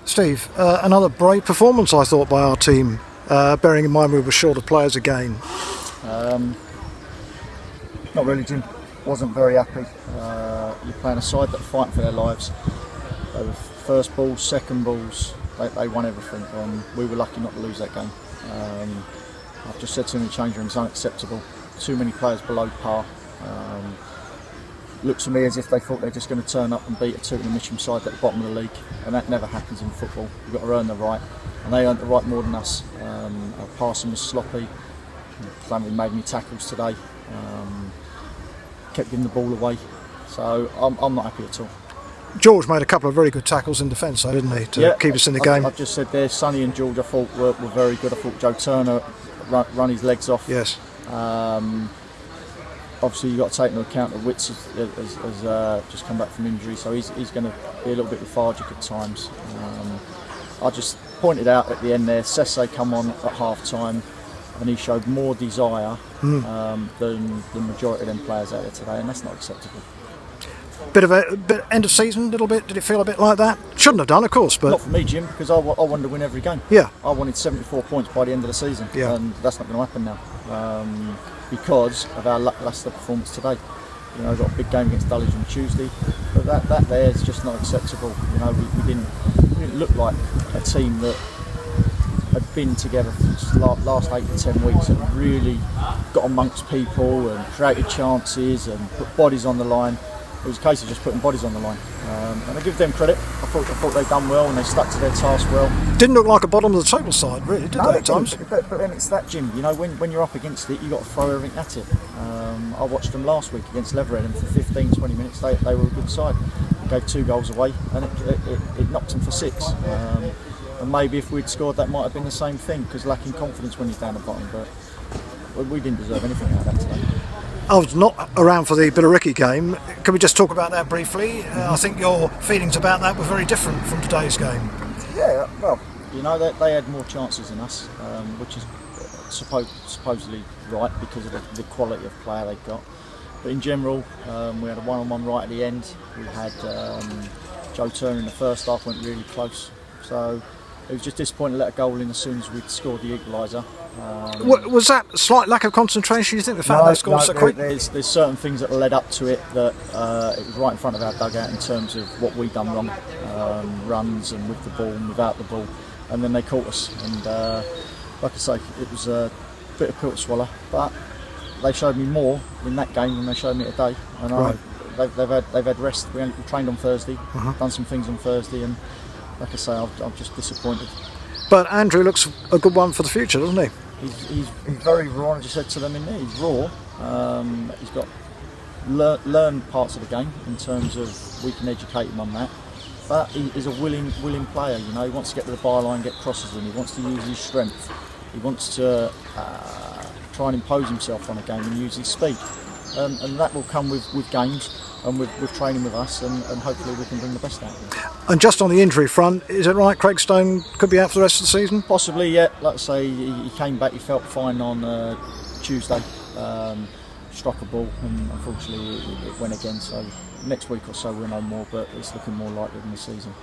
Steve, another brave performance I thought by our team, bearing in mind we were short of players again. Not really, Jim. Wasn't very happy. You're playing a side that are fighting for their lives. They were first balls, second balls, they won everything, and we were lucky not to lose that game. I've just said to them in the change room, it's unacceptable. Too many players below par. Looks to me as if they thought they're just going to turn up and beat a TOOTING and MITCHAM side at the bottom of the league, and that never happens in football. You've got to earn the right, and they earned the right more than us. Our passing was sloppy. They haven't made any tackles today. Kept giving the ball away, so I'm not happy at all. George made a couple of very good tackles in defence, though, didn't he, to keep us in the game? I've just said there, Sonny and George I thought were very good. I thought Joe Turner run his legs off. Yes. Obviously, you've got to take into account that Witts has just come back from injury, so he's going to be a little bit lethargic at times. I just pointed out at the end there, Sesse come on at half time, and he showed more desire than the majority of them players out there today, and that's not acceptable. Bit end of season, a little bit. Did it feel a bit like that? Shouldn't have done, of course, but not for me, Jim, because I wanted to win every game. Yeah, I wanted 74 points by the end of the season, yeah. And that's not going to happen now because of our lacklustre performance today. You know, we've got a big game against Dulwich on Tuesday, but that there is just not acceptable. You know, we didn't look like a team that had been together for the last 8 to 10 weeks and really got amongst people and created chances and put bodies on the line. It was a case of just putting bodies on the line, and I give them credit. I thought they'd done well and they stuck to their task well. Didn't look like a bottom of the table side, really, did they at times? But then it's that, Jim. You know, when you're up against it, you got to throw everything at it. I watched them last week against Leverhead, and for 15-20 minutes they were a good side. They gave 2 goals away, and it knocked them for 6. And maybe if we'd scored, that might have been the same thing, because lacking confidence when you're down the bottom. But we didn't deserve anything out of that today. I was not around for the Billericay game. Can we just talk about that briefly? I think your feelings about that were very different from today's game. Yeah, well, you know, they had more chances than us, which is supposedly right because of the quality of player they've got. But in general, we had a one-on-one right at the end. We had Joe Turner in the first half, went really close. So it was just disappointing to let a goal in as soon as we'd scored the equaliser. Was that a slight lack of concentration, you think, the fact they scored so quick? There's certain things that led up to it that it was right in front of our dugout in terms of what we'd done wrong, runs and with the ball and without the ball, and then they caught us. And like I say, it was a bit of pill to swallow, but they showed me more in that game than they showed me today. And right. They've had rest. We trained on Thursday, done some things on Thursday, and like I say, I'm just disappointed. But Andrew looks a good one for the future, doesn't he? He's very raw, and I just said to them in there, he's raw. He's got learned parts of the game in terms of we can educate him on that. But he's a willing player. You know, he wants to get to the byline, get crosses in. He wants to use his strength. He wants to try and impose himself on a game and use his speed. And that will come with games and with training with us, and hopefully we can bring the best out of him. And just on the injury front, is it right Craig Stone could be out for the rest of the season? Possibly, yeah. Like I say, he came back, he felt fine on Tuesday, struck a ball, and unfortunately it went again. So next week or so we'll know more, but it's looking more likely than the season.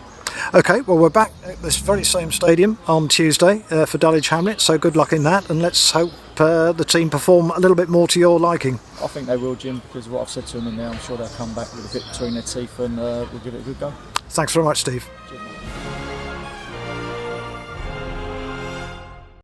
OK, well, we're back at this very same stadium on Tuesday for Dulwich Hamlet, so good luck in that, and let's hope the team perform a little bit more to your liking. I think they will, Jim, because of what I've said to them in there. I'm sure they'll come back with a bit between their teeth and we'll give it a good go. Thanks very much, Steve. Cheers, mate.